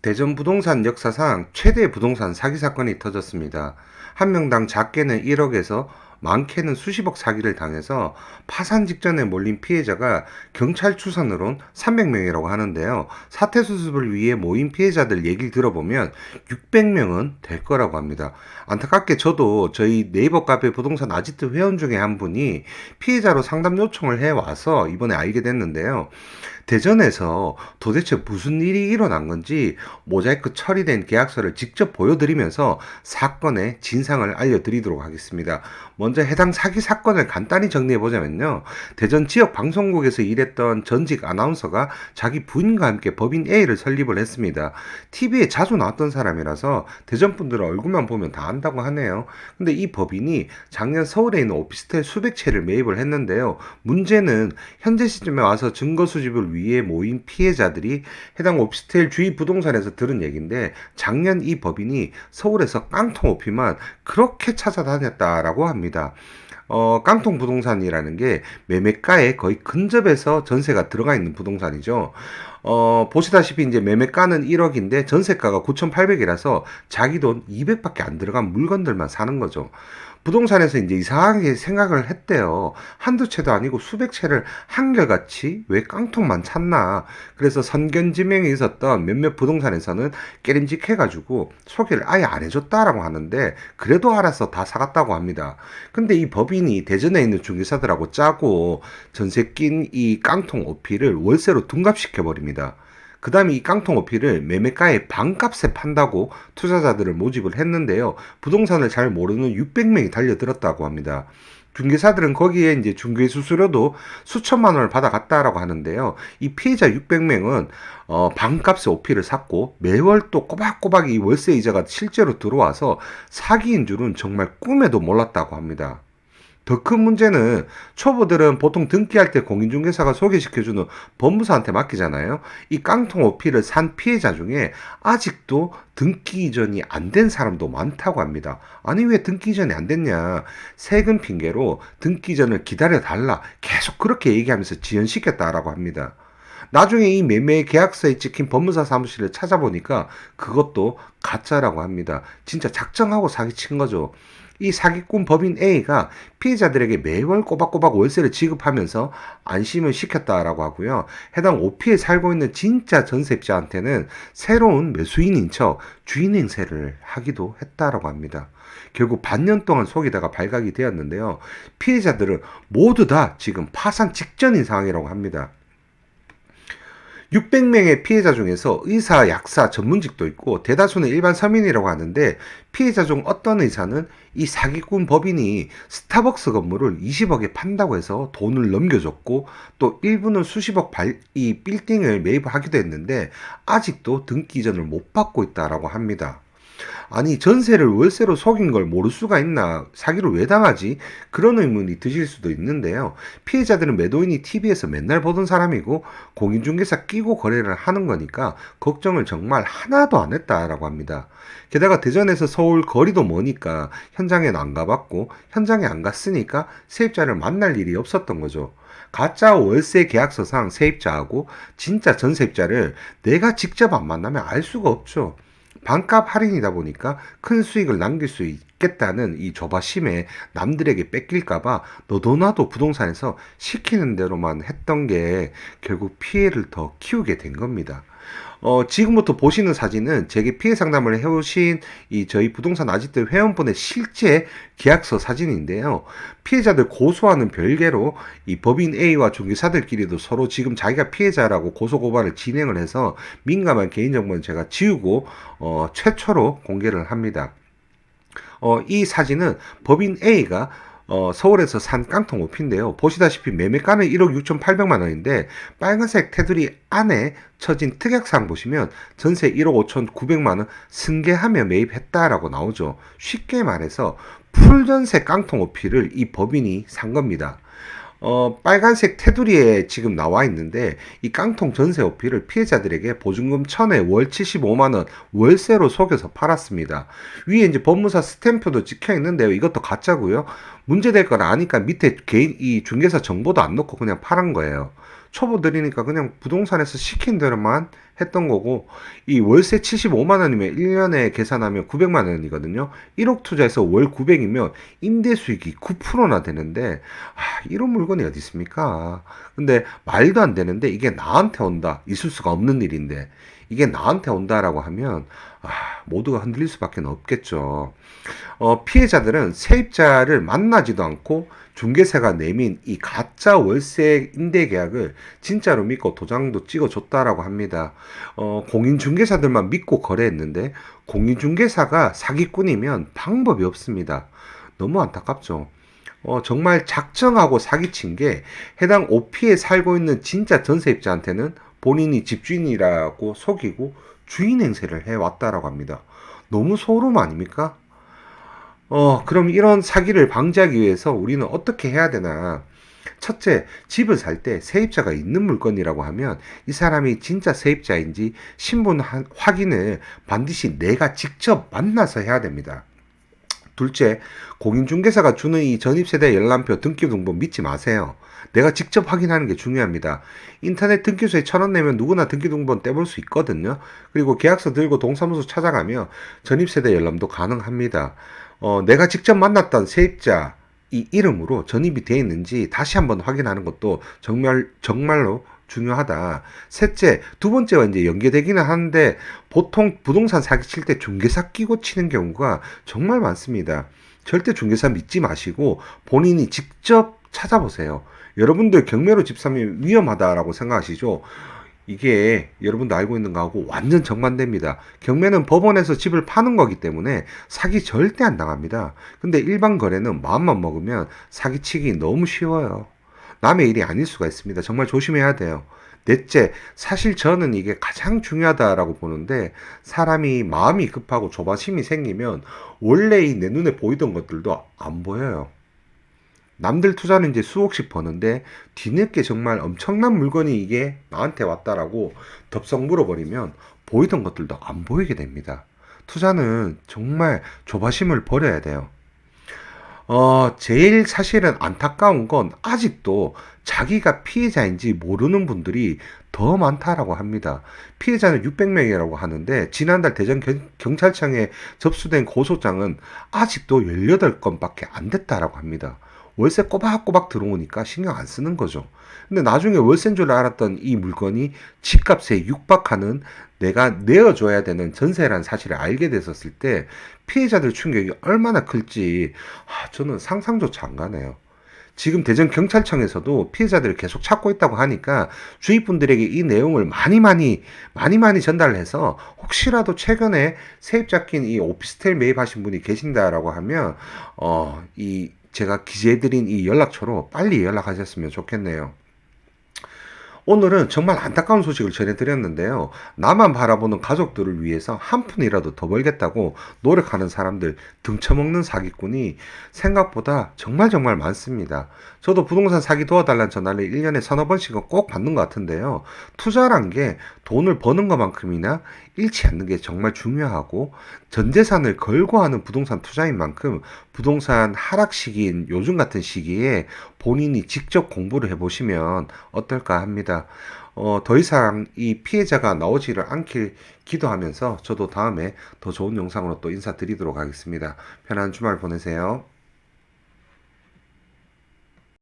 대전 부동산 역사상 최대의 부동산 사기 사건이 터졌습니다. 한 명당 작게는 1억에서 많게는 수십억 사기를 당해서 파산 직전에 몰린 피해자가 경찰 추산으론 300명이라고 하는데요. 사태 수습을 위해 모인 피해자들 얘기를 들어보면 600명은 될 거라고 합니다. 안타깝게 저도 저희 네이버 카페 부동산 아지트 회원 중에 한 분이 피해자로 상담 요청을 해와서 이번에 알게 됐는데요. 대전에서 도대체 무슨 일이 일어난 건지 모자이크 처리된 계약서를 직접 보여드리면서 사건의 진상을 알려드리도록 하겠습니다. 먼저 해당 사기 사건을 간단히 정리해보자면요. 대전 지역 방송국에서 일했던 전직 아나운서가 자기 부인과 함께 법인 A를 설립을 했습니다. TV에 자주 나왔던 사람이라서 대전 분들은 얼굴만 보면 다 안다고 하네요. 근데 이 법인이 작년 서울에 있는 오피스텔 수백 채를 매입을 했는데요. 문제는 현재 시점에 와서 증거 수집을 위해 모인 피해자들이 해당 오피스텔 주위 부동산에서 들은 얘기인데, 작년 이 법인이 서울에서 깡통 오피만 그렇게 찾아다녔다라고 합니다. 깡통 부동산이라는 게 매매가에 거의 근접해서 전세가 들어가 있는 부동산이죠. 보시다시피 이제 매매가는 1억인데 전세가가 9,800이라서 자기 돈 200밖에 안 들어간 물건들만 사는 거죠. 부동산에서 이제 이상하게 생각을 했대요. 한두 채도 아니고 수백 채를 한결같이 왜 깡통만 찾나. 그래서 선견지명이 있었던 몇몇 부동산에서는 깨림직해가지고 소개를 아예 안 해줬다라고 하는데, 그래도 알아서 다 사갔다고 합니다. 근데 이 법인이 대전에 있는 중개사들하고 짜고 전세 낀 이 깡통 오피를 월세로 둔갑시켜버립니다. 그 다음에 이 깡통 오피를 매매가의 반값에 판다고 투자자들을 모집을 했는데요. 부동산을 잘 모르는 600명이 달려들었다고 합니다. 중개사들은 거기에 이제 중개 수수료도 수천만 원을 받아갔다라고 하는데요. 이 피해자 600명은 반값에 오피를 샀고 매월 또 꼬박꼬박 이 월세 이자가 실제로 들어와서 사기인 줄은 정말 꿈에도 몰랐다고 합니다. 더 큰 문제는 초보들은 보통 등기할 때 공인중개사가 소개시켜주는 법무사한테 맡기잖아요. 이 깡통 오피를 산 피해자 중에 아직도 등기 이전이 안 된 사람도 많다고 합니다. 아니 왜 등기 이전이 안 됐냐. 세금 핑계로 등기 이전을 기다려달라 계속 그렇게 얘기하면서 지연시켰다라고 합니다. 나중에 이 매매 계약서에 찍힌 법무사 사무실을 찾아보니까 그것도 가짜라고 합니다. 진짜 작정하고 사기친 거죠. 이 사기꾼 법인 A가 피해자들에게 매월 꼬박꼬박 월세를 지급하면서 안심을 시켰다라고 하고요. 해당 오피에 살고 있는 진짜 전세자한테는 새로운 매수인인 척 주인 행세를 하기도 했다라고 합니다. 결국 반년 동안 속이다가 발각이 되었는데요. 피해자들은 모두 다 지금 파산 직전인 상황이라고 합니다. 600명의 피해자 중에서 의사, 약사, 전문직도 있고 대다수는 일반 서민이라고 하는데, 피해자 중 어떤 의사는 이 사기꾼 법인이 스타벅스 건물을 20억에 판다고 해서 돈을 넘겨줬고, 또 일부는 수십억 이 빌딩을 매입하기도 했는데 아직도 등기 이전을 못 받고 있다라고 합니다. 아니 전세를 월세로 속인 걸 모를 수가 있나, 사기를 왜 당하지, 그런 의문이 드실 수도 있는데요. 피해자들은 매도인이 TV에서 맨날 보던 사람이고 공인중개사 끼고 거래를 하는 거니까 걱정을 정말 하나도 안 했다라고 합니다. 게다가 대전에서 서울 거리도 머니까 현장에는 안 가봤고, 현장에 안 갔으니까 세입자를 만날 일이 없었던 거죠. 가짜 월세 계약서상 세입자하고 진짜 전세입자를 내가 직접 안 만나면 알 수가 없죠. 반값 할인이다 보니까 큰 수익을 남길 수 있겠다는 이 조바심에 남들에게 뺏길까봐 너도 나도 부동산에서 시키는 대로만 했던 게 결국 피해를 더 키우게 된 겁니다. 지금부터 보시는 사진은 제게 피해 상담을 해오신 이 저희 부동산 아지트 회원분의 실제 계약서 사진인데요. 피해자들 고소하는 별개로 이 법인 A와 중개사들끼리도 서로 지금 자기가 피해자라고 고소고발을 진행을 해서 민감한 개인정보는 제가 지우고 최초로 공개를 합니다. 이 사진은 법인 A가 서울에서 산 깡통 오피인데요. 보시다시피 매매가는 1억 6,800만 원인데 빨간색 테두리 안에 쳐진 특약사항 보시면 전세 1억 5,900만 원 승계하며 매입했다라고 나오죠. 쉽게 말해서 풀전세 깡통 오피를 이 법인이 산 겁니다. 빨간색 테두리에 지금 나와 있는데 이 깡통 전세 오피를 피해자들에게 보증금 1,000에 월 75만원 월세로 속여서 팔았습니다. 위에 이제 법무사 스탬프도 찍혀 있는데요. 이것도 가짜고요. 문제될 걸 아니까 밑에 개인 이 중개사 정보도 안 넣고 그냥 팔은 거예요. 초보들이니까 그냥 부동산에서 시킨 대로만 했던 거고, 이 월세 75만 원이면 1년에 계산하면 900만 원이거든요. 1억 투자해서 월 900이면 임대 수익이 9%나 되는데, 이런 물건이 어디 있습니까? 근데 말도 안 되는데 이게 나한테 온다. 있을 수가 없는 일인데, 이게 나한테 온다라고 하면 모두가 흔들릴 수밖에 없겠죠. 피해자들은 세입자를 만나지도 않고 중개사가 내민 이 가짜 월세 임대 계약을 진짜로 믿고 도장도 찍어줬다라고 합니다. 공인중개사들만 믿고 거래했는데 공인중개사가 사기꾼이면 방법이 없습니다. 너무 안타깝죠. 정말 작정하고 사기친 게 해당 오피에 살고 있는 진짜 전세입자한테는 본인이 집주인이라고 속이고 주인 행세를 해왔다라고 합니다. 너무 소름 아닙니까? 그럼 이런 사기를 방지하기 위해서 우리는 어떻게 해야 되나? 첫째, 집을 살 때 세입자가 있는 물건이라고 하면 이 사람이 진짜 세입자인지 신분 확인을 반드시 내가 직접 만나서 해야 됩니다. 둘째, 공인중개사가 주는 이 전입세대 열람표 등기등본 믿지 마세요. 내가 직접 확인하는 게 중요합니다. 인터넷 등기소에 1,000원 내면 누구나 등기등본 떼볼 수 있거든요. 그리고 계약서 들고 동사무소 찾아가면 전입세대 열람도 가능합니다. 내가 직접 만났던 세입자 이 이름으로 전입이 되어 있는지 다시 한번 확인하는 것도 정말로 중요하다. 셋째, 두 번째와 이제 연계되기는 하는데 보통 부동산 사기 칠 때 중개사 끼고 치는 경우가 정말 많습니다. 절대 중개사 믿지 마시고 본인이 직접 찾아보세요. 여러분들 경매로 집 사면 위험하다라고 생각하시죠? 이게 여러분도 알고 있는 거하고 완전 정반대입니다. 경매는 법원에서 집을 파는 거기 때문에 사기 절대 안 당합니다. 근데 일반 거래는 마음만 먹으면 사기치기 너무 쉬워요. 남의 일이 아닐 수가 있습니다. 정말 조심해야 돼요. 넷째, 사실 저는 이게 가장 중요하다라고 보는데 사람이 마음이 급하고 조바심이 생기면 원래 내 눈에 보이던 것들도 안 보여요. 남들 투자는 이제 수억씩 버는데 뒤늦게 정말 엄청난 물건이 이게 나한테 왔다라고 덥석 물어버리면 보이던 것들도 안 보이게 됩니다. 투자는 정말 조바심을 버려야 돼요. 제일 사실은 안타까운 건 아직도 자기가 피해자인지 모르는 분들이 더 많다라고 합니다. 피해자는 600명이라고 하는데 지난달 대전 경찰청에 접수된 고소장은 아직도 18건밖에 안 됐다라고 합니다. 월세 꼬박꼬박 들어오니까 신경 안 쓰는 거죠. 근데 나중에 월세인 줄 알았던 이 물건이 집값에 육박하는 내가 내어줘야 되는 전세라는 사실을 알게 됐었을 때 피해자들 충격이 얼마나 클지 저는 상상조차 안 가네요. 지금 대전 경찰청에서도 피해자들을 계속 찾고 있다고 하니까 주위 분들에게 이 내용을 많이 전달을 해서 혹시라도 최근에 세입자 낀 이 오피스텔 매입하신 분이 계신다라고 하면 이 제가 기재해드린 이 연락처로 빨리 연락하셨으면 좋겠네요. 오늘은 정말 안타까운 소식을 전해드렸는데요. 나만 바라보는 가족들을 위해서 한 푼이라도 더 벌겠다고 노력하는 사람들, 등쳐먹는 사기꾼이 생각보다 정말 많습니다. 저도 부동산 사기 도와달라는 전화를 1년에 서너 번씩은 꼭 받는 것 같은데요. 투자란 게 돈을 버는 것만큼이나 잃지 않는 게 정말 중요하고 전 재산을 걸고 하는 부동산 투자인 만큼 부동산 하락 시기인 요즘 같은 시기에 본인이 직접 공부를 해보시면 어떨까 합니다. 더 이상 이 피해자가 나오지를 않길 기도하면서 저도 다음에 더 좋은 영상으로 또 인사드리도록 하겠습니다. 편안한 주말 보내세요.